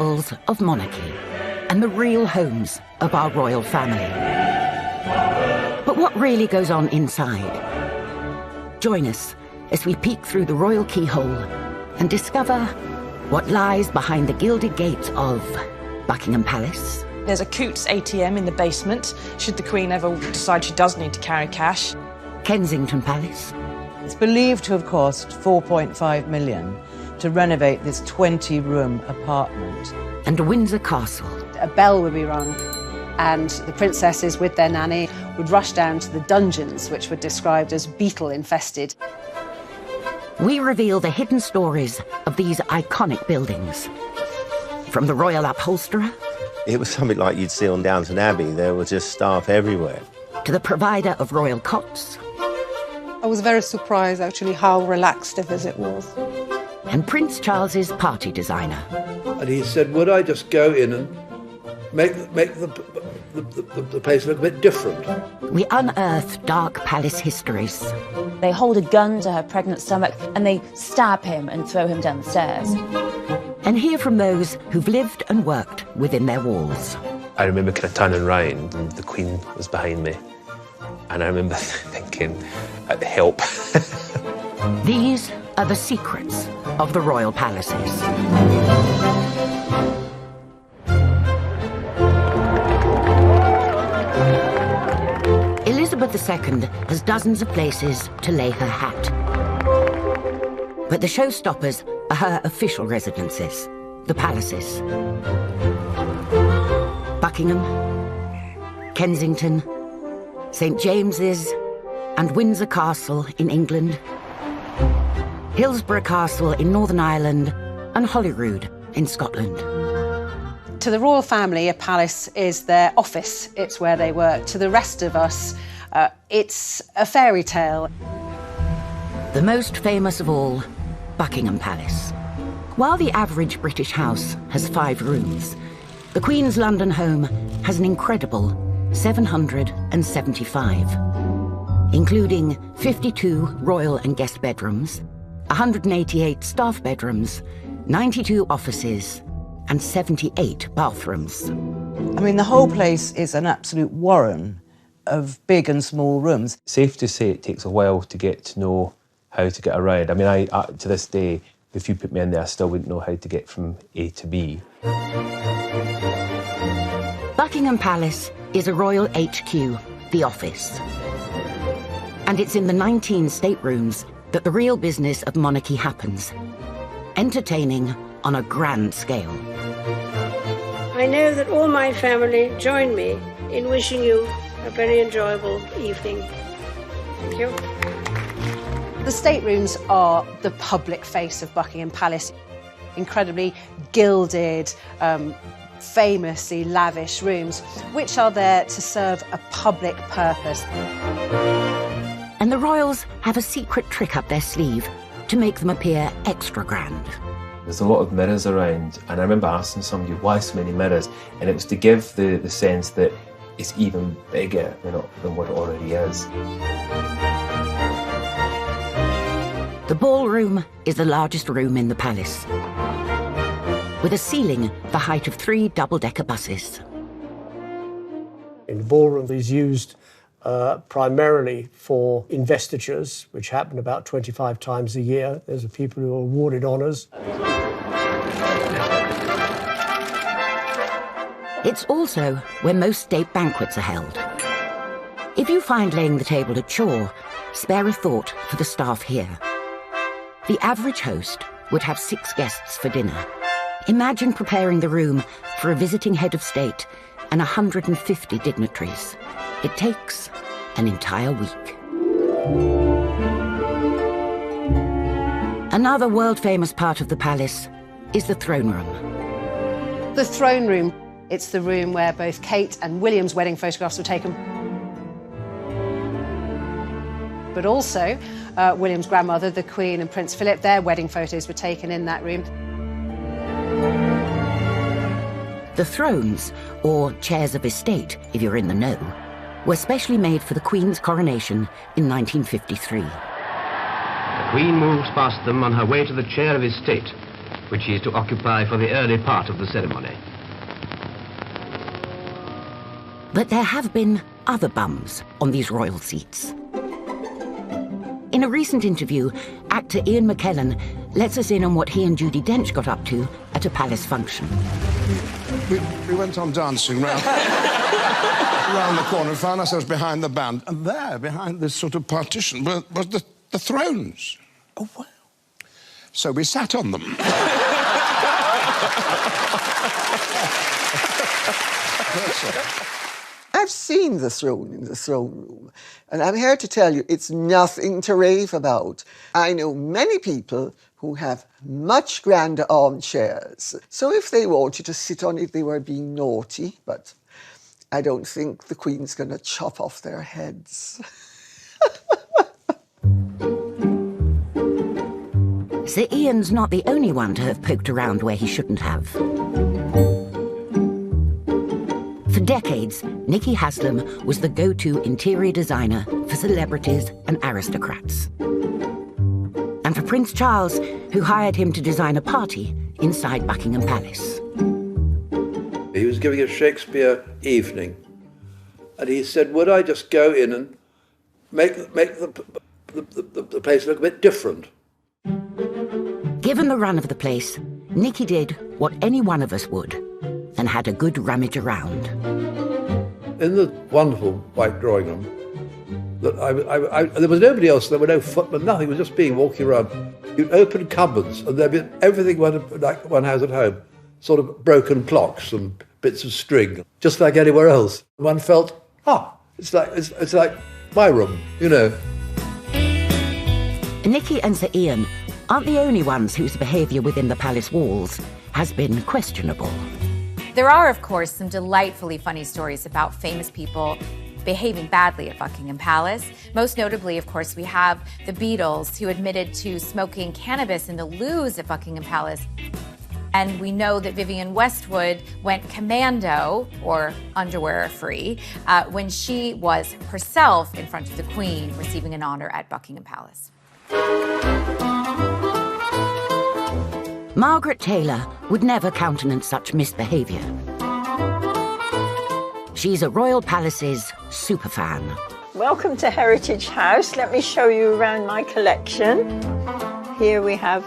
of monarchy and the real homes of our royal family. But what really goes on inside? Join us as we peek through the royal keyhole and discover what lies behind the gilded gates of Buckingham Palace. There's a Coutts ATM in the basement, should the Queen ever decide she does need to carry cash. Kensington Palace. It's believed to have cost £4.5 million to renovate this 20-room apartment. And Windsor Castle. A bell would be rung and the princesses with their nanny would rush down to the dungeons, which were described as beetle-infested. We reveal the hidden stories of these iconic buildings. From the royal upholsterer... It was something like you'd see on Downton Abbey. There were just staff everywhere. ...to the provider of royal cots. I was very surprised, actually, how relaxed the visit was. And Prince Charles's party designer. And he said, would I just go in and make the place look a bit different? We unearth dark palace histories. They hold a gun to her pregnant stomach and they stab him and throw him down the stairs. And hear from those who've lived and worked within their walls. I remember kind of turning round and the Queen was behind me. And I remember thinking, help. These are the secrets of the royal palaces. Elizabeth II has dozens of places to lay her hat. But the showstoppers are her official residences, the palaces. Buckingham, Kensington, St. James's, and Windsor Castle in England, Hillsborough Castle in Northern Ireland, and Holyrood in Scotland. To the royal family, a palace is their office. It's where they work. To the rest of us, it's a fairy tale. The most famous of all, Buckingham Palace. While the average British house has 5 rooms, the Queen's London home has an incredible 775, including 52 royal and guest bedrooms, 188 staff bedrooms, 92 offices, and 78 bathrooms. I mean, the whole place is an absolute warren of big and small rooms. Safe to say it takes a while to get to know how to get around. I mean, I to this day, if you put me in there, I still wouldn't know how to get from A to B. Buckingham Palace is a royal HQ, the office. And it's in the 19 staterooms that the real business of monarchy happens, entertaining on a grand scale. I know that all my family join me in wishing you a very enjoyable evening. Thank you. The staterooms are the public face of Buckingham Palace. Incredibly gilded, famously lavish rooms, which are there to serve a public purpose. And the royals have a secret trick up their sleeve to make them appear extra grand. There's a lot of mirrors around, and I remember asking somebody, why so many mirrors? And it was to give the sense that it's even bigger than what it already is. The ballroom is the largest room in the palace, with a ceiling the height of 3 double-decker buses. In the ballroom is used primarily for investitures, which happen about 25 times a year. There's people who are awarded honours. It's also where most state banquets are held. If you find laying the table a chore, spare a thought for the staff here. The average host would have 6 guests for dinner. Imagine preparing the room for a visiting head of state and 150 dignitaries. It takes an entire week. Another world-famous part of the palace is the throne room. The throne room, it's the room where both Kate and William's wedding photographs were taken. But also, William's grandmother, the Queen, and Prince Philip, their wedding photos were taken in that room. The thrones, or chairs of estate, if you're in the know, were specially made for the Queen's coronation in 1953. The Queen moves past them on her way to the chair of estate, which she is to occupy for the early part of the ceremony. But there have been other bums on these royal seats. In a recent interview, actor Ian McKellen lets us in on what he and Judi Dench got up to at a palace function. We went on dancing round the corner and found ourselves behind the band. And there, behind this sort of partition, was the thrones. Oh, wow. So we sat on them. I've seen the throne in the throne room, and I'm here to tell you it's nothing to rave about. I know many people who have much grander armchairs, so if they wanted to sit on it, they were being naughty, but I don't think the Queen's going to chop off their heads. Sir Ian's not the only one to have poked around where he shouldn't have. For decades, Nicky Haslam was the go-to interior designer for celebrities and aristocrats. And for Prince Charles, who hired him to design a party inside Buckingham Palace. He was giving a Shakespeare evening, and he said, would I just go in and make the place look a bit different? Given the run of the place, Nicky did what any one of us would, and had a good rummage around. In the wonderful white drawing room, there was nobody else, there were no footmen, nothing, it was just being walking around. You'd open cupboards, and there'd be everything like one has at home, sort of broken clocks and bits of string, just like anywhere else. One felt, it's like my room, you know. Nicky and Sir Ian aren't the only ones whose behaviour within the palace walls has been questionable. There are, of course, some delightfully funny stories about famous people behaving badly at Buckingham Palace. Most notably, of course, we have the Beatles, who admitted to smoking cannabis in the loos at Buckingham Palace. And we know that Vivienne Westwood went commando, or underwear-free, when she was herself in front of the Queen receiving an honour at Buckingham Palace. Margaret Taylor would never countenance such misbehaviour. She's a Royal Palace's superfan. Welcome to Heritage House. Let me show you around my collection. Here we have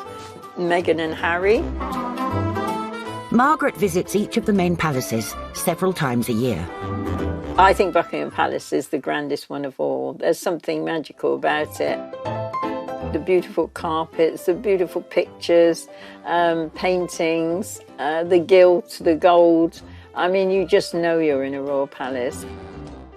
Meghan and Harry. Margaret visits each of the main palaces several times a year. I think Buckingham Palace is the grandest one of all. There's something magical about it. The beautiful carpets, the beautiful pictures, paintings, the gilt, the gold. I mean, you just know you're in a royal palace.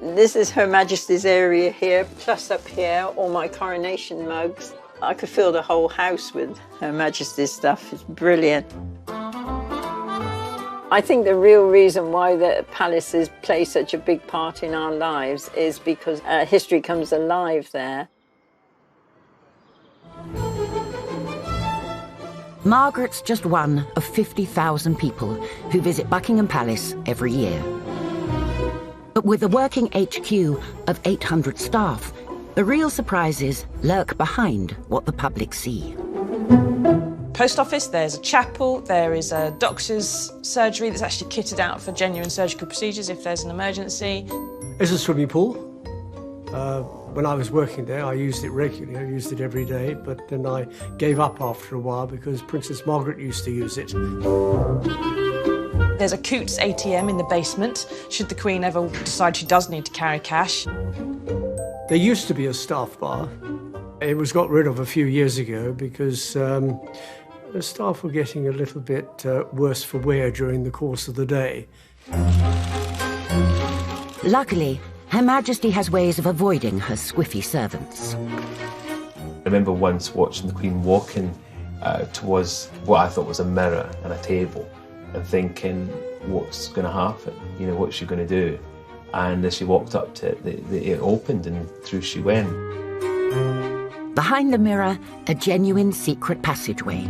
This is Her Majesty's area here, plus up here, all my coronation mugs. I could fill the whole house with Her Majesty's stuff. It's brilliant. I think the real reason why the palaces play such a big part in our lives is because history comes alive there. Margaret's just one of 50,000 people who visit Buckingham Palace every year. But with a working HQ of 800 staff, the real surprises lurk behind what the public see. Post office, there's a chapel, there is a doctor's surgery that's actually kitted out for genuine surgical procedures if there's an emergency. There's a swimming pool. When I was working there, I used it regularly. I used it every day, but then I gave up after a while because Princess Margaret used to use it. There's a Coutts ATM in the basement, should the Queen ever decide she does need to carry cash. There used to be a staff bar. It was got rid of a few years ago because the staff were getting a little bit worse for wear during the course of the day. Luckily, Her Majesty has ways of avoiding her squiffy servants. I remember once watching the Queen walking towards what I thought was a mirror and a table and thinking, what's going to happen? You know, what's she going to do? And as she walked up to it, it opened and through she went. Behind the mirror, a genuine secret passageway,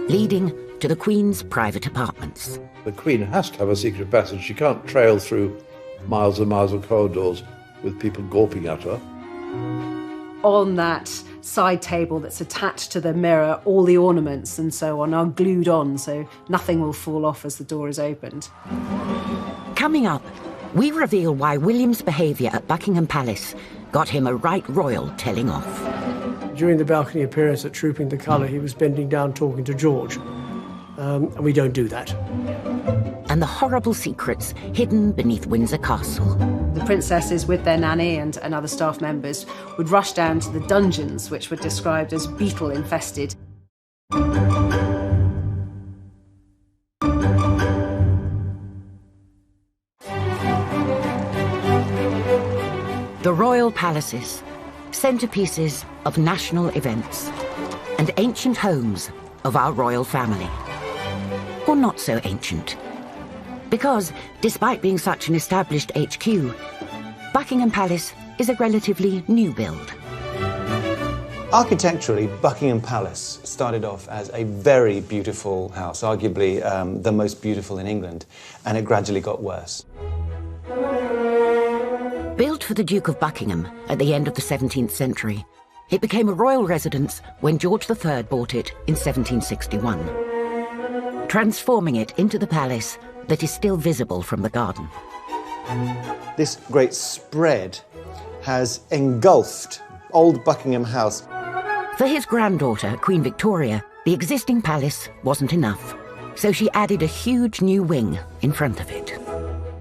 leading to the Queen's private apartments. The Queen has to have a secret passage. She can't trail through miles and miles of corridors with people gawping at her. On that side table that's attached to the mirror, all the ornaments and so on are glued on so nothing will fall off as the door is opened. Coming up, we reveal why William's behaviour at Buckingham Palace got him a right royal telling off. During the balcony appearance at Trooping the Colour, he was bending down talking to George. And we don't do that. And the horrible secrets hidden beneath Windsor Castle. The princesses, with their nanny and other staff members, would rush down to the dungeons, which were described as beetle-infested. The royal palaces, centerpieces of national events, and ancient homes of our royal family. Or not so ancient. Because, despite being such an established HQ, Buckingham Palace is a relatively new build. Architecturally, Buckingham Palace started off as a very beautiful house, arguably the most beautiful in England, and it gradually got worse. Built for the Duke of Buckingham at the end of the 17th century, it became a royal residence when George III bought it in 1761, transforming it into the palace that is still visible from the garden. This great spread has engulfed old Buckingham House. For his granddaughter, Queen Victoria, the existing palace wasn't enough, so she added a huge new wing in front of it.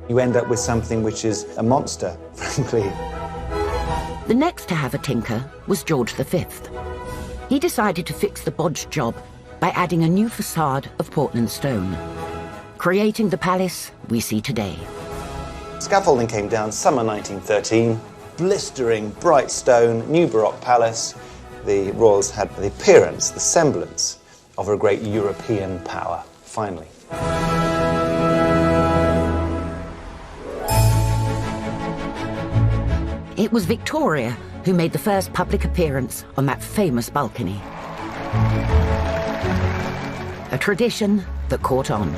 You end up with something which is a monster, frankly. The next to have a tinker was George V. He decided to fix the bodged job by adding a new facade of Portland stone, creating the palace we see today. Scaffolding came down summer 1913, blistering, bright stone, new Baroque palace. The royals had the appearance, the semblance of a great European power, finally. It was Victoria who made the first public appearance on that famous balcony. A tradition that caught on.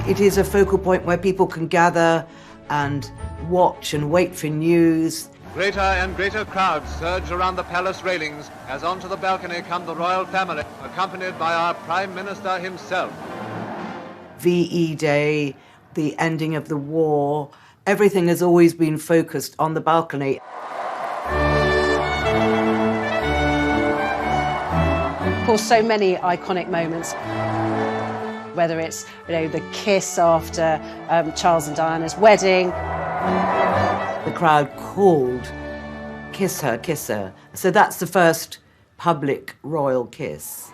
It is a focal point where people can gather and watch and wait for news. Greater and greater crowds surge around the palace railings as onto the balcony come the royal family, accompanied by our Prime Minister himself. VE Day, the ending of the war, everything has always been focused on the balcony. Of course, so many iconic moments. Whether it's, the kiss after Charles and Diana's wedding. The crowd called, "Kiss her, kiss her." So that's the first public royal kiss.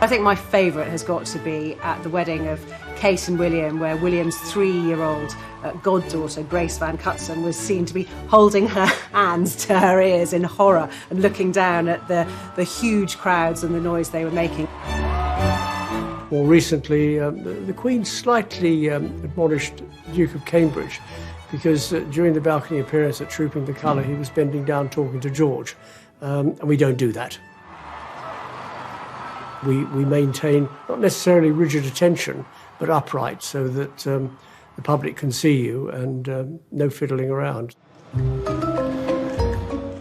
I think my favourite has got to be at the wedding of Kate and William, where William's 3-year-old goddaughter, Grace Van Cutsem, was seen to be holding her hands to her ears in horror and looking down at the huge crowds and the noise they were making. More recently, the Queen slightly admonished the Duke of Cambridge because during the balcony appearance at Trooping the Colour, he was bending down talking to George, and we don't do that. We maintain not necessarily rigid attention, but upright so that the public can see you and no fiddling around.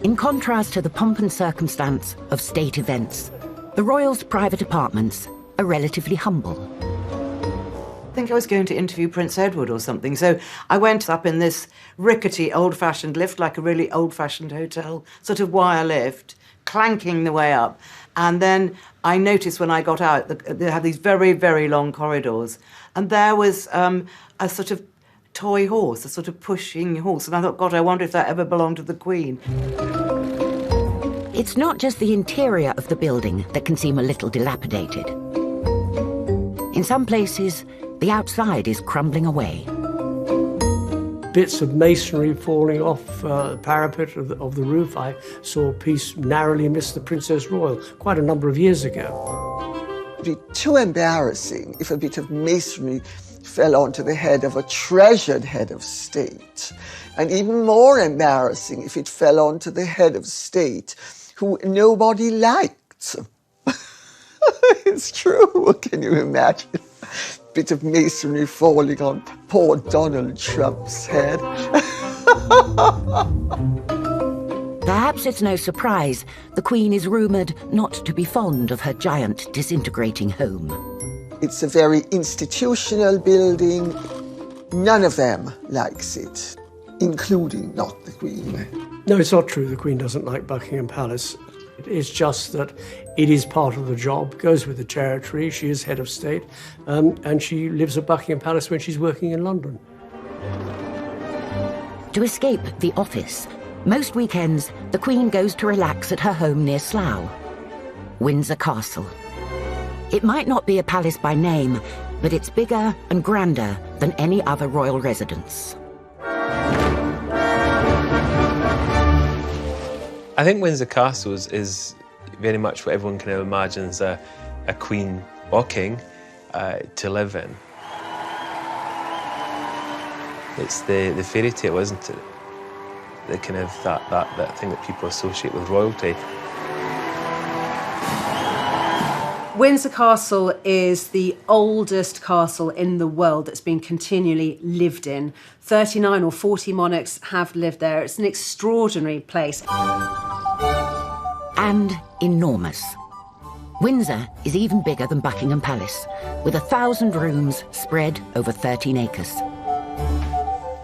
In contrast to the pomp and circumstance of state events, the royals' private apartments are relatively humble. I think I was going to interview Prince Edward or something, so I went up in this rickety, old-fashioned lift, like a really old-fashioned hotel, sort of wire lift, clanking the way up. And then I noticed when I got out that they had these very, very long corridors. And there was a sort of toy horse, a sort of pushing horse. And I thought, God, I wonder if that ever belonged to the Queen. It's not just the interior of the building that can seem a little dilapidated. In some places, the outside is crumbling away. Bits of masonry falling off the parapet of the roof. I saw a piece narrowly miss the Princess Royal quite a number of years ago. It would be too embarrassing if a bit of masonry fell onto the head of a treasured head of state. And even more embarrassing if it fell onto the head of state who nobody liked. It's true. Can you imagine? Bit of masonry falling on poor Donald Trump's head. Perhaps it's no surprise the Queen is rumoured not to be fond of her giant disintegrating home. It's a very institutional building. None of them likes it, including not the Queen. No, it's not true. The Queen doesn't like Buckingham Palace. It's just that it is part of the job, goes with the territory. She is head of state, and she lives at Buckingham Palace when she's working in London. To escape the office, most weekends the Queen goes to relax at her home near Slough, Windsor Castle. It might not be a palace by name, but it's bigger and grander than any other royal residence. I think Windsor Castle is very much what everyone kind of imagines a queen walking to live in. It's the fairy tale, isn't it? The kind of that thing that people associate with royalty. Windsor Castle is the oldest castle in the world that's been continually lived in. 39 or 40 monarchs have lived there. It's an extraordinary place. And enormous. Windsor is even bigger than Buckingham Palace, with 1,000 rooms spread over 13 acres.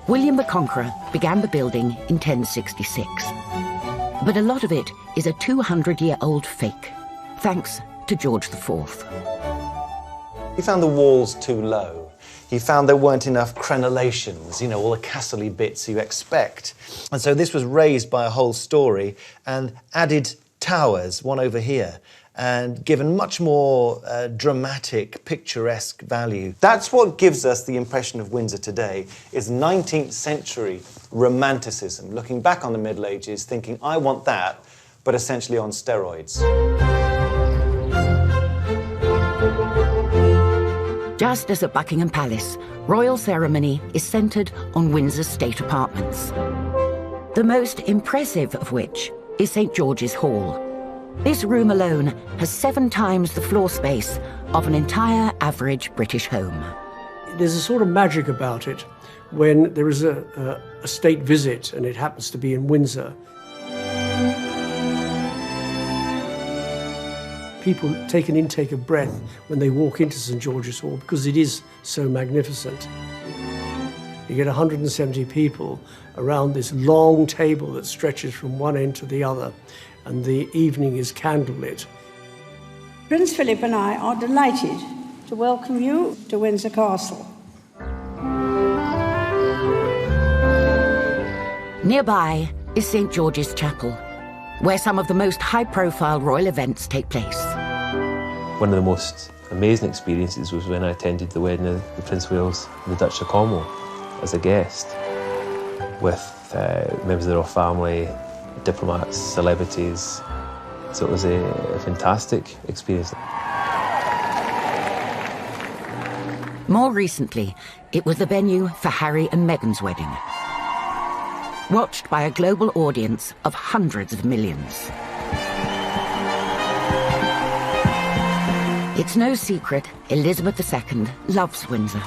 William the Conqueror began the building in 1066. But a lot of it is a 200-year-old fake, thanks to George IV. He found the walls too low. He found there weren't enough crenellations, all the castle-y bits you expect. And so this was raised by a whole story and added towers, one over here, and given much more dramatic, picturesque value. That's what gives us the impression of Windsor today, is 19th century romanticism, looking back on the Middle Ages, thinking, I want that, but essentially on steroids. Just as at Buckingham Palace, royal ceremony is centred on Windsor's state apartments. The most impressive of which is St. George's Hall. This room alone has 7 times the floor space of an entire average British home. There's a sort of magic about it when there is a state visit and it happens to be in Windsor. People take an intake of breath when they walk into St. George's Hall because it is so magnificent. You get 170 people around this long table that stretches from one end to the other, and the evening is candlelit. Prince Philip and I are delighted to welcome you to Windsor Castle. Nearby is St. George's Chapel, where some of the most high-profile royal events take place. One of the most amazing experiences was when I attended the wedding of the Prince of Wales and the Duchess of Cornwall as a guest, with members of the royal family, diplomats, celebrities. So it was a fantastic experience. More recently, it was the venue for Harry and Meghan's wedding, watched by a global audience of hundreds of millions. It's no secret Elizabeth II loves Windsor.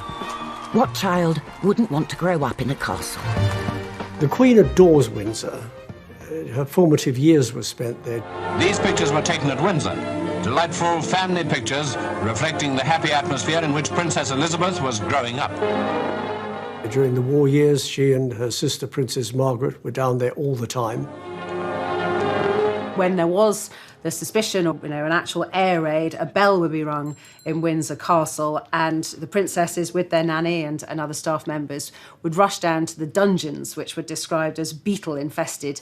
What child wouldn't want to grow up in a castle? The Queen adores Windsor. Her formative years were spent there. These pictures were taken at Windsor. Delightful family pictures reflecting the happy atmosphere in which Princess Elizabeth was growing up. During the war years, she and her sister, Princess Margaret, were down there all the time. When there was the suspicion of, an actual air raid, a bell would be rung in Windsor Castle, and the princesses with their nanny and other staff members would rush down to the dungeons, which were described as beetle-infested.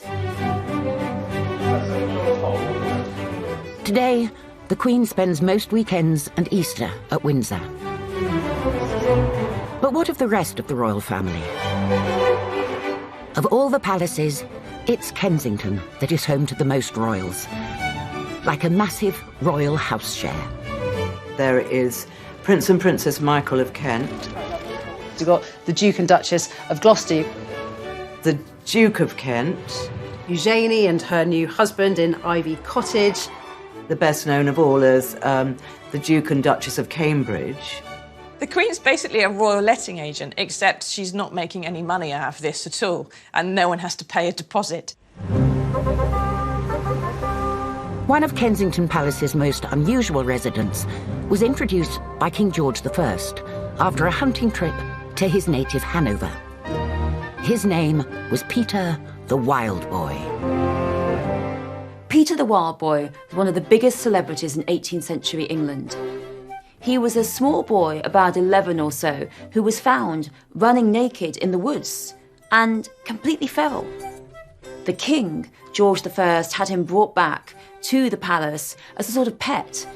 Today, the Queen spends most weekends and Easter at Windsor. But what of the rest of the royal family? Of all the palaces, it's Kensington that is home to the most royals, like a massive royal house share. There is Prince and Princess Michael of Kent. You've got the Duke and Duchess of Gloucester. The Duke of Kent. Eugenie and her new husband in Ivy Cottage. The best known of all is the Duke and Duchess of Cambridge. The Queen's basically a royal letting agent, except she's not making any money out of this at all, and no one has to pay a deposit. One of Kensington Palace's most unusual residents was introduced by King George I after a hunting trip to his native Hanover. His name was Peter the Wild Boy. Peter the Wild Boy was one of the biggest celebrities in 18th century England. He was a small boy, about 11 or so, who was found running naked in the woods and completely feral. The king, George I, had him brought back to the palace as a sort of pet.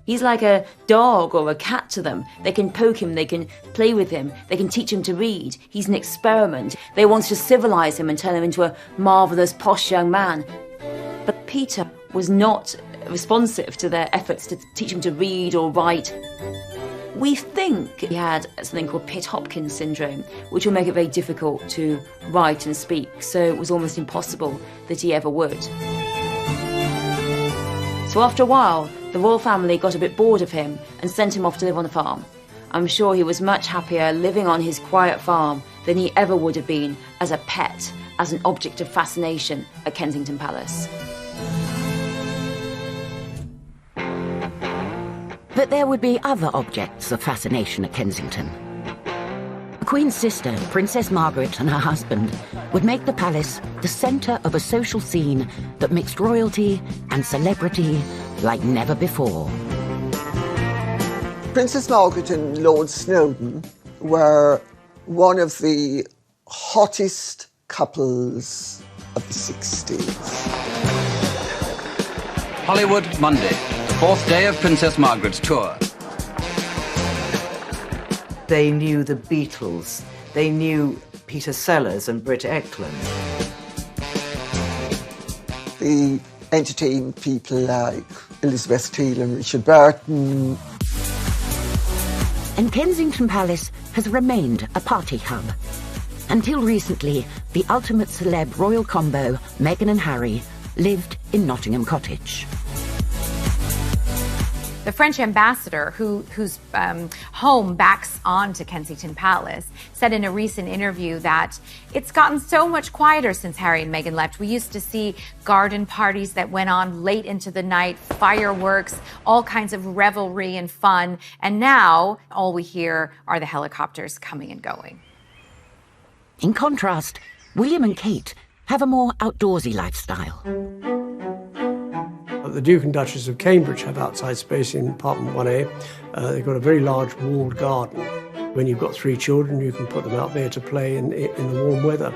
He's like a dog or a cat to them. They can poke him, they can play with him, they can teach him to read. He's an experiment. They wanted to civilize him and turn him into a marvellous, posh young man. But Peter was not responsive to their efforts to teach him to read or write. We think he had something called Pitt-Hopkins syndrome, which will make it very difficult to write and speak, so it was almost impossible that he ever would. So after a while, the royal family got a bit bored of him and sent him off to live on a farm. I'm sure he was much happier living on his quiet farm than he ever would have been as a pet, as an object of fascination at Kensington Palace. But there would be other objects of fascination at Kensington. The Queen's sister, Princess Margaret, and her husband would make the palace the centre of a social scene that mixed royalty and celebrity like never before. Princess Margaret and Lord Snowdon were one of the hottest couples of the 60s. Hollywood, Monday, the fourth day of Princess Margaret's tour. They knew the Beatles. They knew Peter Sellers and Britt Ekland. They entertained people like Elizabeth Taylor and Richard Burton. And Kensington Palace has remained a party hub. Until recently, the ultimate celeb royal combo, Meghan and Harry, lived in Nottingham Cottage. The French ambassador, whose home backs onto Kensington Palace, said in a recent interview that it's gotten so much quieter since Harry and Meghan left. We used to see garden parties that went on late into the night, fireworks, all kinds of revelry and fun. And now all we hear are the helicopters coming and going. In contrast, William and Kate have a more outdoorsy lifestyle. The Duke and Duchess of Cambridge have outside space in apartment 1A. They've got a very large walled garden. When you've got 3 children, you can put them out there to play in the warm weather.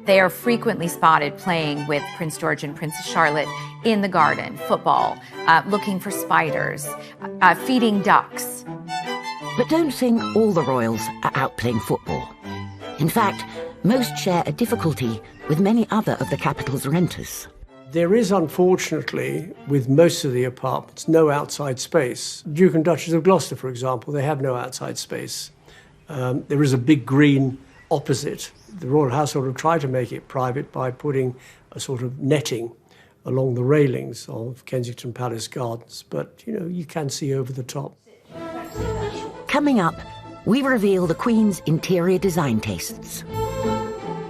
They are frequently spotted playing with Prince George and Princess Charlotte in the garden, football, looking for spiders, feeding ducks. But don't think all the royals are out playing football. In fact, most share a difficulty with many other of the capital's renters. There is, unfortunately, with most of the apartments, no outside space. Duke and Duchess of Gloucester, for example, they have no outside space. There is a big green opposite. The royal household have tried to make it private by putting a sort of netting along the railings of Kensington Palace Gardens, but, you know, you can see over the top. Coming up, we reveal the Queen's interior design tastes.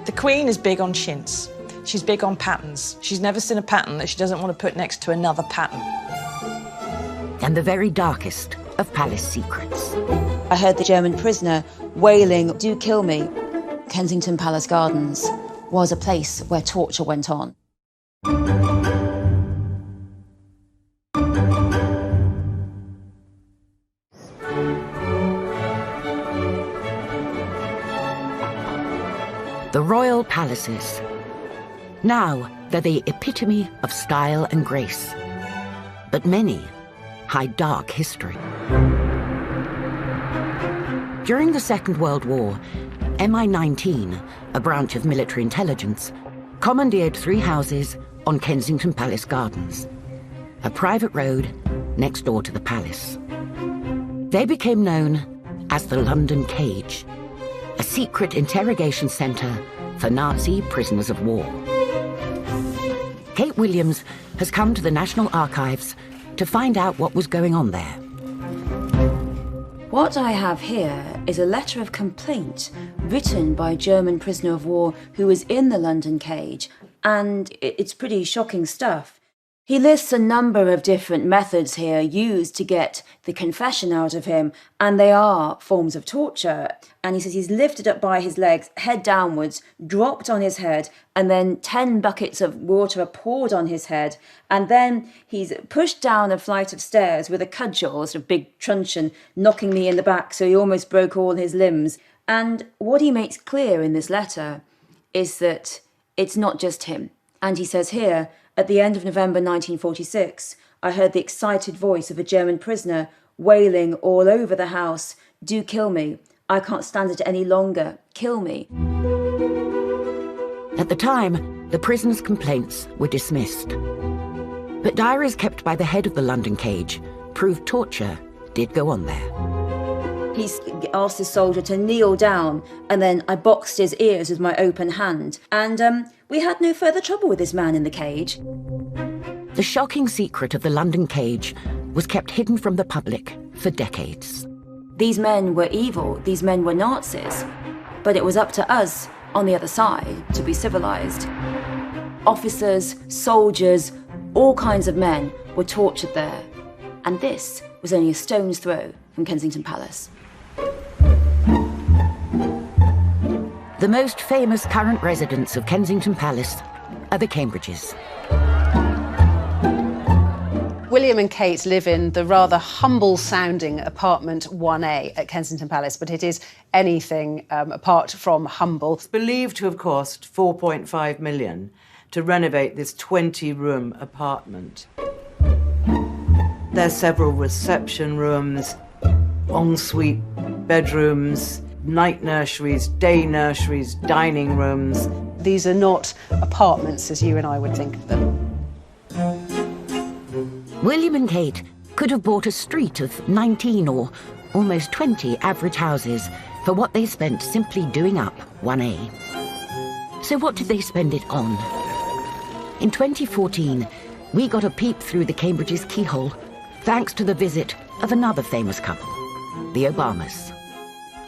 The Queen is big on chintz. She's big on patterns. She's never seen a pattern that she doesn't want to put next to another pattern. And the very darkest of palace secrets. I heard the German prisoner wailing, "Do kill me." Kensington Palace Gardens was a place where torture went on. The royal palaces. Now, they're the epitome of style and grace. But many hide dark history. During the Second World War, MI19, a branch of military intelligence, commandeered 3 houses on Kensington Palace Gardens, a private road next door to the palace. They became known as the London Cage, a secret interrogation centre for Nazi prisoners of war. Kate Williams has come to the National Archives to find out what was going on there. What I have here is a letter of complaint written by a German prisoner of war who was in the London cage, and it's pretty shocking stuff. He lists a number of different methods here used to get the confession out of him, and they are forms of torture. And he says he's lifted up by his legs, head downwards, dropped on his head, and then 10 buckets of water are poured on his head, and then he's pushed down a flight of stairs with a cudgel, a sort of big truncheon, knocking me in the back so he almost broke all his limbs. And what he makes clear in this letter is that it's not just him. And he says here, at the end of November 1946, I heard the excited voice of a German prisoner wailing all over the house, "Do kill me. I can't stand it any longer. Kill me." At the time, the prisoner's complaints were dismissed. But diaries kept by the head of the London cage proved torture did go on there. He asked his soldier to kneel down, and then I boxed his ears with my open hand. And we had no further trouble with this man in the cage. The shocking secret of the London cage was kept hidden from the public for decades. These men were evil, these men were Nazis, but it was up to us on the other side to be civilized. Officers, soldiers, all kinds of men were tortured there, and this was only a stone's throw from Kensington Palace. The most famous current residents of Kensington Palace are the Cambridges. William and Kate live in the rather humble-sounding apartment 1A at Kensington Palace, but it is anything apart from humble. It's believed to have cost £4.5 million to renovate this 20-room apartment. There's several reception rooms, ensuite bedrooms, night nurseries, day nurseries, dining rooms. These are not apartments as you and I would think of them. William and Kate could have bought a street of 19 or almost 20 average houses for what they spent simply doing up 1A. So what did they spend it on? In 2014, we got a peep through the Cambridge's keyhole thanks to the visit of another famous couple, the Obamas.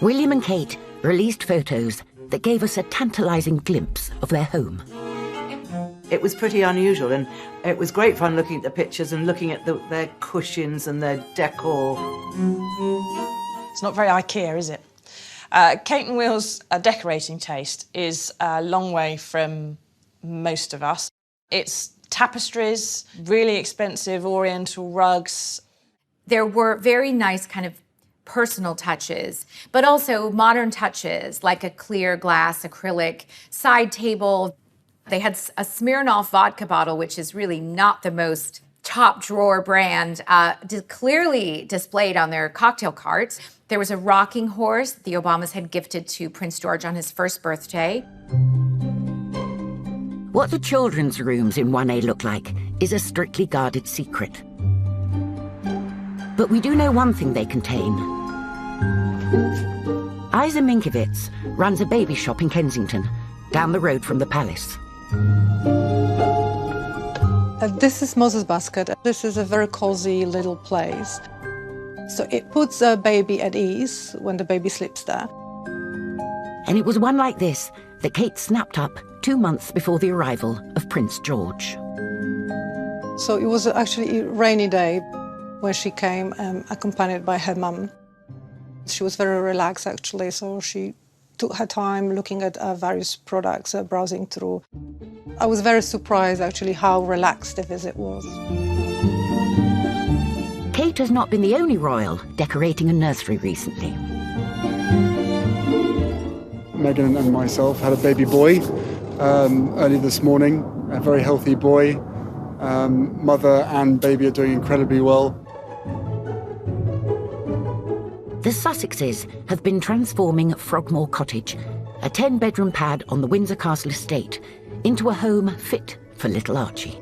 William and Kate released photos that gave us a tantalising glimpse of their home. It was pretty unusual, and it was great fun looking at the pictures and looking at their cushions and their decor. It's not very IKEA, is it? Kate and Will's decorating taste is a long way from most of us. It's tapestries, really expensive oriental rugs. There were very nice kind of personal touches, but also modern touches, like a clear glass acrylic side table. They had a Smirnoff vodka bottle, which is really not the most top drawer brand, clearly displayed on their cocktail carts. There was a rocking horse the Obamas had gifted to Prince George on his first birthday. What the children's rooms in 1A look like is a strictly guarded secret. But we do know one thing they contain. Isa Minkiewicz runs a baby shop in Kensington, down the road from the palace. This is Moses Basket. This is a very cozy little place. So it puts a baby at ease when the baby sleeps there. And it was one like this that Kate snapped up 2 months before the arrival of Prince George. So it was actually a rainy day when she came, accompanied by her mum. She was very relaxed, actually, so she took her time looking at various products, browsing through. I was very surprised, actually, how relaxed the visit was. Kate has not been the only royal decorating a nursery recently. Meghan and myself had a baby boy early this morning, a very healthy boy. Mother and baby are doing incredibly well. The Sussexes have been transforming Frogmore Cottage, a 10-bedroom pad on the Windsor Castle estate, into a home fit for little Archie.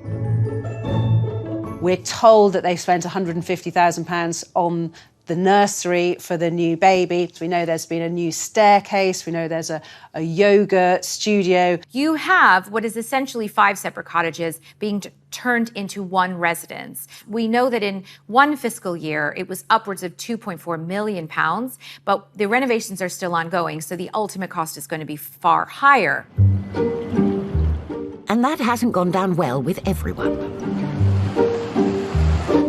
We're told that they spent £150,000 on the nursery for the new baby. We know there's been a new staircase. We know there's a yoga studio. You have what is essentially 5 separate cottages being turned into one residence. We know that in one fiscal year, it was upwards of £2.4 million, but the renovations are still ongoing, so the ultimate cost is going to be far higher. And that hasn't gone down well with everyone.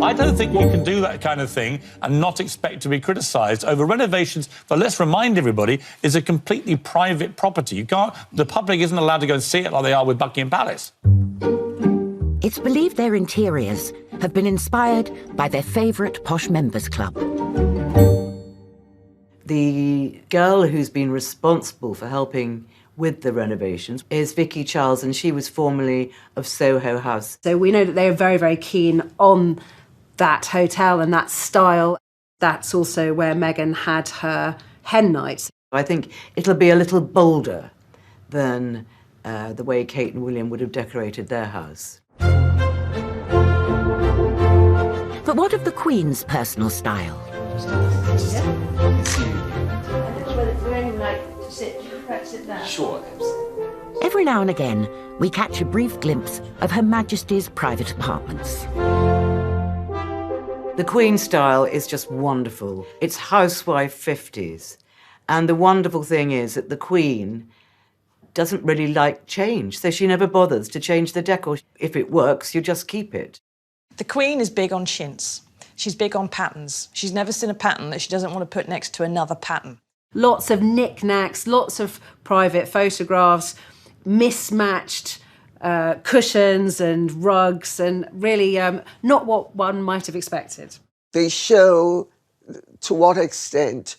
I don't think you can do that kind of thing and not expect to be criticised over renovations. But let's remind everybody, is a completely private property. The public isn't allowed to go and see it like they are with Buckingham Palace. It's believed their interiors have been inspired by their favourite posh members club. The girl who's been responsible for helping with the renovations is Vicky Charles, and she was formerly of Soho House. So we know that they are very, very keen on that hotel and that style. That's also where Meghan had her hen nights. I think it'll be a little bolder than the way Kate and William would have decorated their house. But what of the Queen's personal style? Sure. Every now and again, we catch a brief glimpse of Her Majesty's private apartments. The Queen style is just wonderful. It's housewife 50s. And the wonderful thing is that the Queen doesn't really like change, so she never bothers to change the decor. If it works, you just keep it. The Queen is big on chintz. She's big on patterns. She's never seen a pattern that she doesn't want to put next to another pattern. Lots of knickknacks, lots of private photographs, mismatched cushions and rugs, and really not what one might have expected. They show to what extent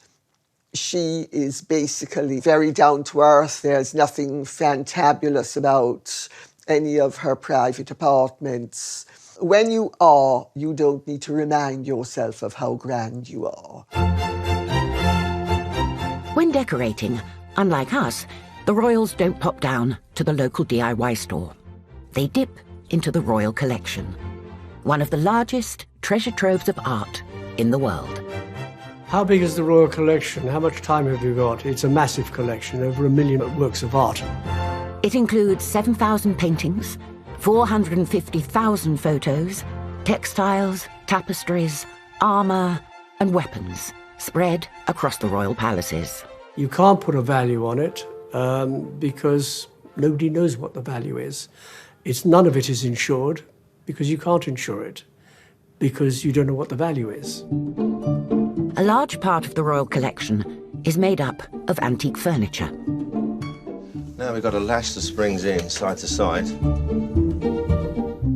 she is basically very down to earth. There's nothing fantabulous about any of her private apartments. When you are, you don't need to remind yourself of how grand you are. When decorating, unlike us, the royals don't pop down to the local DIY store. They dip into the Royal Collection, one of the largest treasure troves of art in the world. How big is the Royal Collection? How much time have you got? It's a massive collection, over 1 million works of art. It includes 7,000 paintings, 450,000 photos, textiles, tapestries, armour and weapons spread across the royal palaces. You can't put a value on it because nobody knows what the value is. None of it is insured because you can't insure it, because you don't know what the value is. A large part of the royal collection is made up of antique furniture. Now we've got to lash the springs in side to side.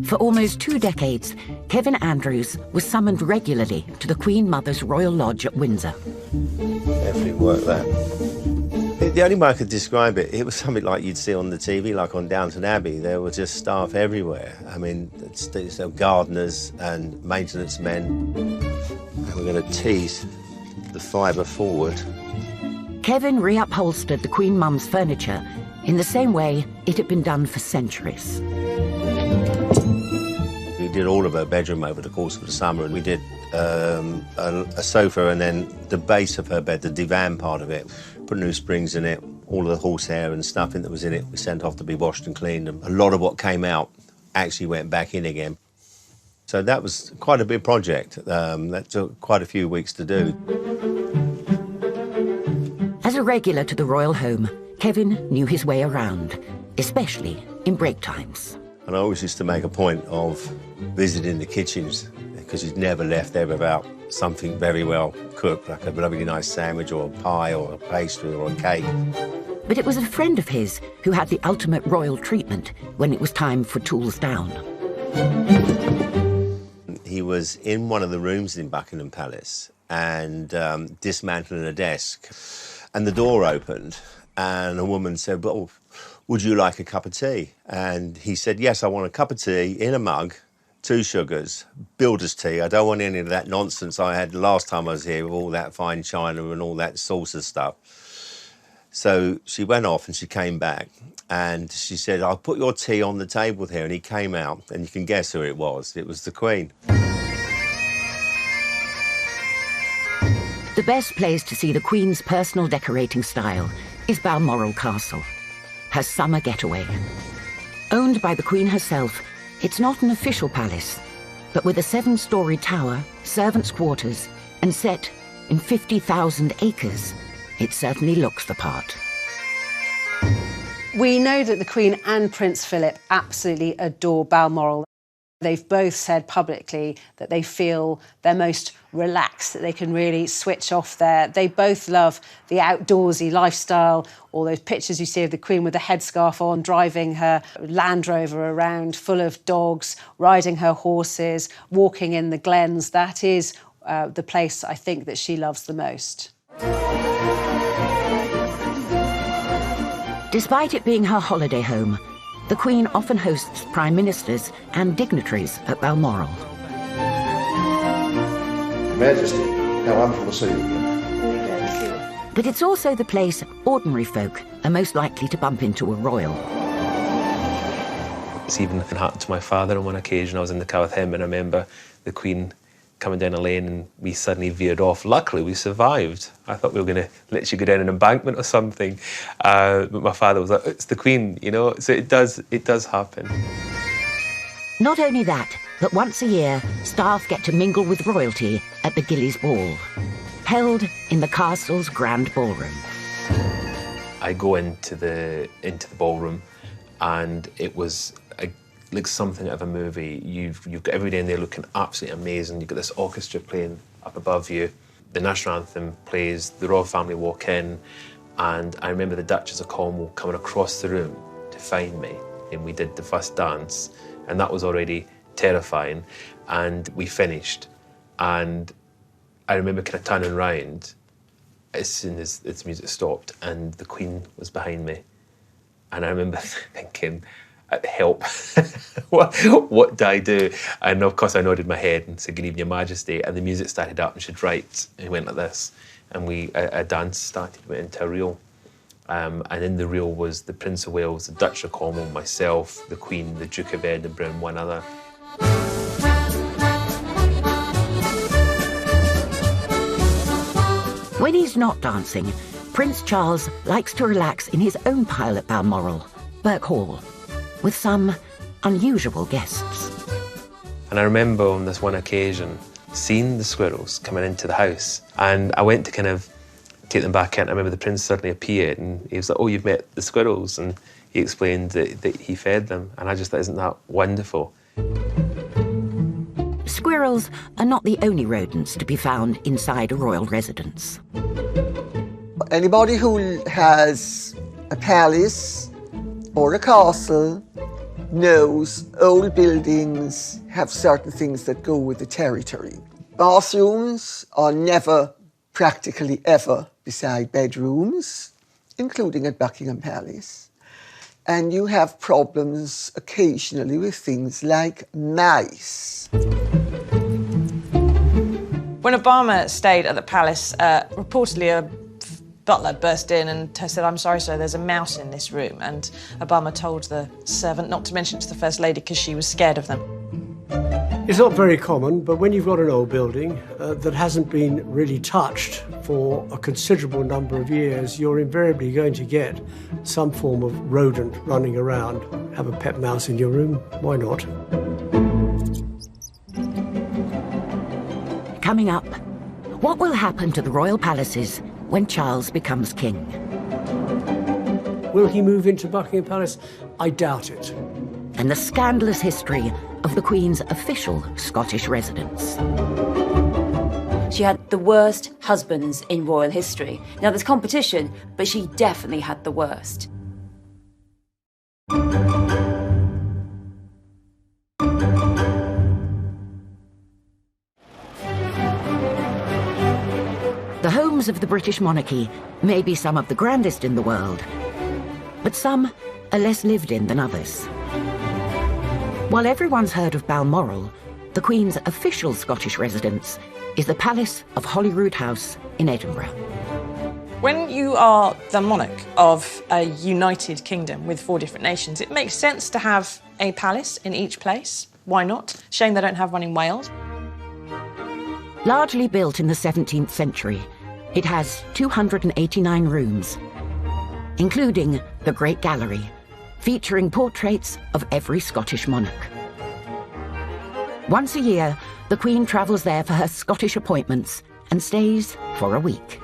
For almost 2 decades, Kevin Andrews was summoned regularly to the Queen Mother's Royal Lodge at Windsor. Definitely work that. The only way I could describe it, it was something like you'd see on the TV, like on Downton Abbey. There were just staff everywhere. I mean, gardeners and maintenance men. And we're going to tease the fibre forward. Kevin reupholstered the Queen Mum's furniture in the same way it had been done for centuries. We did all of her bedroom over the course of the summer, and we did a sofa and then the base of her bed, the divan part of it, put new springs in it, all of the horsehair and stuffing that was in it we sent off to be washed and cleaned, and a lot of what came out actually went back in again. So that was quite a big project. That took quite a few weeks to do. As a regular to the royal home, Kevin knew his way around, especially in break times. And I always used to make a point of visiting the kitchens, because you'd never left there without something very well cooked, like a lovely nice sandwich or a pie or a pastry or a cake. But it was a friend of his who had the ultimate royal treatment when it was time for tools down. He was in one of the rooms in Buckingham Palace and dismantling a desk. And the door opened and a woman said, "Well, would you like a cup of tea?" And he said, "Yes, I want a cup of tea in a mug, 2 sugars, builder's tea. I don't want any of that nonsense I had the last time I was here with all that fine china and all that saucer stuff." So she went off and she came back and she said, "I'll put your tea on the table here." And he came out and you can guess who it was. It was the Queen. The best place to see the Queen's personal decorating style is Balmoral Castle, her summer getaway. Owned by the Queen herself, it's not an official palace, but with a 7-storey tower, servants' quarters, and set in 50,000 acres, it certainly looks the part. We know that the Queen and Prince Philip absolutely adore Balmoral. They've both said publicly that they feel they're most relaxed, that they can really switch off there. They both love the outdoorsy lifestyle, all those pictures you see of the Queen with the headscarf on, driving her Land Rover around, full of dogs, riding her horses, walking in the glens. That is the place I think that she loves the most. Despite it being her holiday home, the Queen often hosts prime ministers and dignitaries at Balmoral. Majesty, how wonderful to see you again. But it's also the place ordinary folk are most likely to bump into a royal. It's even happened to my father on one occasion. I was in the car with him and I remember the Queen coming down a lane and we suddenly veered off. Luckily, we survived. I thought we were going to literally go down an embankment or something. But my father was like, it's the Queen, you know? So it does happen. Not only that, but once a year, staff get to mingle with royalty at the Gillies Ball, held in the castle's grand ballroom. I go into the ballroom and it was like something out of a movie. You've got everybody in there looking absolutely amazing. You've got this orchestra playing up above you. The national anthem plays, the royal family walk in, and I remember the Duchess of Cornwall coming across the room to find me, and we did the first dance, and that was already terrifying, and we finished, and I remember kind of turning around as soon as the music stopped, and the Queen was behind me, and I remember thinking, help, what do I do? And of course I nodded my head and said, good evening, Your Majesty, and the music started up and she'd write, and it went like this, and a dance started, went into a reel. And in the reel was the Prince of Wales, the Duchess of Cornwall, myself, the Queen, the Duke of Edinburgh, and one other. When he's not dancing, Prince Charles likes to relax in his own pile at Balmoral, Birk Hall, with some unusual guests. And I remember on this one occasion seeing the squirrels coming into the house, and I went to kind of take them back in. I remember the Prince suddenly appeared and he was like, oh, you've met the squirrels, and he explained that he fed them, and I just thought, isn't that wonderful? Squirrels are not the only rodents to be found inside a royal residence. Anybody who has a palace or a castle knows old buildings have certain things that go with the territory. Bathrooms are never, practically ever, beside bedrooms, including at Buckingham Palace. And you have problems occasionally with things like mice. When Obama stayed at the palace, reportedly a butler burst in and said, I'm sorry, sir, there's a mouse in this room. And Obama told the servant not to mention it to the First Lady because she was scared of them. It's not very common, but when you've got an old building that hasn't been really touched for a considerable number of years, you're invariably going to get some form of rodent running around. Have a pet mouse in your room, why not? Coming up, what will happen to the royal palaces when Charles becomes king? Will he move into Buckingham Palace? I doubt it. And the scandalous history of the Queen's official Scottish residence. She had the worst husbands in royal history. Now, there's competition, but she definitely had the worst. The homes of the British monarchy may be some of the grandest in the world, but some are less lived in than others. While everyone's heard of Balmoral, the Queen's official Scottish residence is the Palace of Holyrood House in Edinburgh. When you are the monarch of a united kingdom with 4 different nations, it makes sense to have a palace in each place. Why not? Shame they don't have one in Wales. Largely built in the 17th century, It has 289 rooms, including the Great Gallery, featuring portraits of every Scottish monarch. Once a year, the Queen travels there for her Scottish appointments and stays for a week.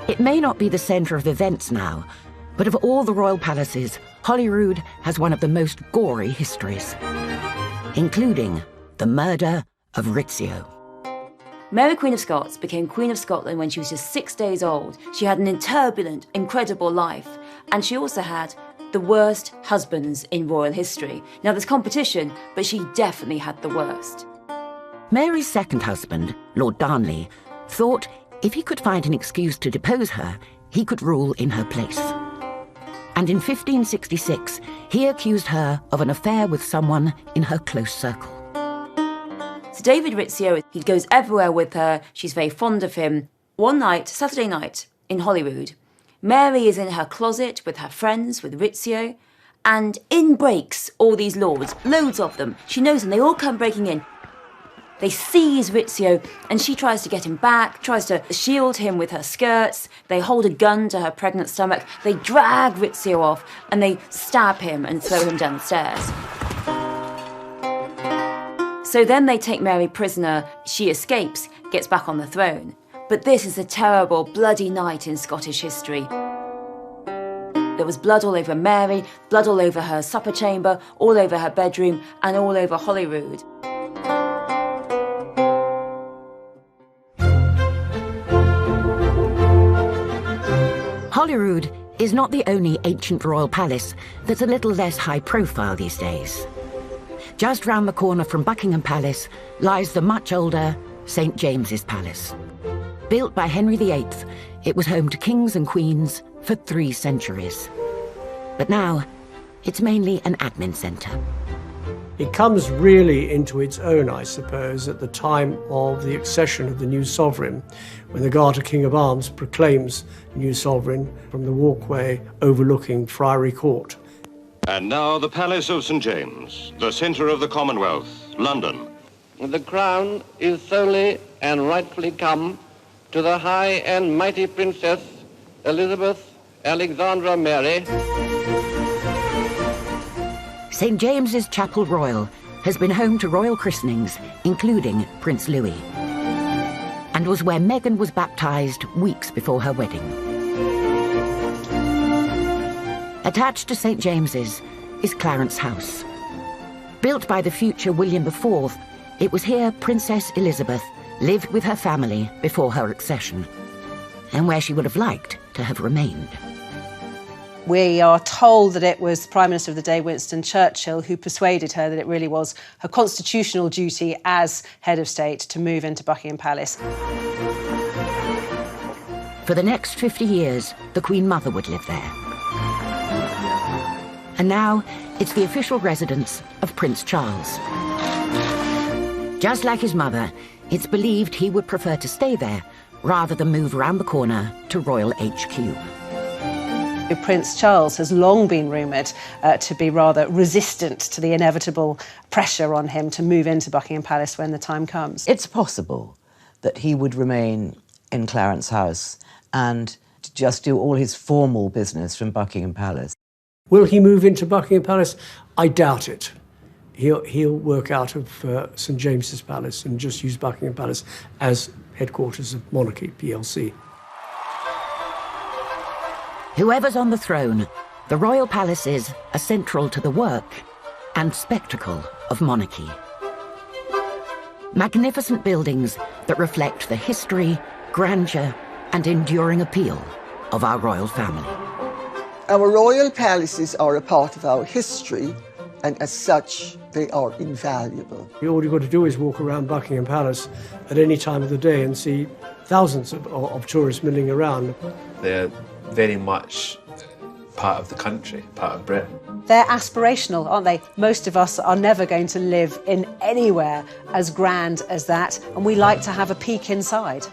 It may not be the centre of events now, but of all the royal palaces, Holyrood has one of the most gory histories, including the murder of Rizzio. Mary, Queen of Scots, became Queen of Scotland when she was just 6 days old. She had an turbulent, incredible life, and she also had the worst husbands in royal history. Now, there's competition, but she definitely had the worst. Mary's second husband, Lord Darnley, thought if he could find an excuse to depose her, he could rule in her place. And in 1566, he accused her of an affair with someone in her close circle. So David Rizzio, he goes everywhere with her. She's very fond of him. One night, Saturday night, in Holyrood, Mary is in her closet with her friends, with Rizzio, and in breaks all these lords, loads of them. She knows them, they all come breaking in. They seize Rizzio, and she tries to get him back, tries to shield him with her skirts. They hold a gun to her pregnant stomach. They drag Rizzio off, and they stab him and throw him down the stairs. So then they take Mary prisoner. She escapes, gets back on the throne. But this is a terrible, bloody night in Scottish history. There was blood all over Mary, blood all over her supper chamber, all over her bedroom, and all over Holyrood. Holyrood is not the only ancient royal palace that's a little less high profile these days. Just round the corner from Buckingham Palace lies the much older St. James's Palace. Built by Henry VIII, it was home to kings and queens for 3 centuries. But now, it's mainly an admin centre. It comes really into its own, I suppose, at the time of the accession of the new sovereign, when the Garter King of Arms proclaims new sovereign from the walkway overlooking Friary Court. And now the Palace of St. James, the centre of the Commonwealth, London. The crown is solely and rightfully come to the high and mighty Princess Elizabeth Alexandra Mary. St. James's Chapel Royal has been home to royal christenings, including Prince Louis, and was where Meghan was baptised weeks before her wedding. Attached to St. James's is Clarence House. Built by the future William IV, it was here Princess Elizabeth lived with her family before her accession, and where she would have liked to have remained. We are told that it was Prime Minister of the day, Winston Churchill, who persuaded her that it really was her constitutional duty as head of state to move into Buckingham Palace. For the next 50 years, the Queen Mother would live there. And now, it's the official residence of Prince Charles. Just like his mother, it's believed he would prefer to stay there rather than move around the corner to Royal HQ. Prince Charles has long been rumoured to be rather resistant to the inevitable pressure on him to move into Buckingham Palace when the time comes. It's possible that he would remain in Clarence House and just do all his formal business from Buckingham Palace. Will he move into Buckingham Palace? I doubt it. He'll work out of St. James's Palace and just use Buckingham Palace as headquarters of Monarchy plc. Whoever's on the throne, the royal palaces are central to the work and spectacle of monarchy. Magnificent buildings that reflect the history, grandeur, and enduring appeal of our royal family. Our royal palaces are a part of our history, and as such, they are invaluable. All you've got to do is walk around Buckingham Palace at any time of the day and see thousands of tourists milling around. They're very much part of the country, part of Britain. They're aspirational, aren't they? Most of us are never going to live in anywhere as grand as that, and we like to have a peek inside.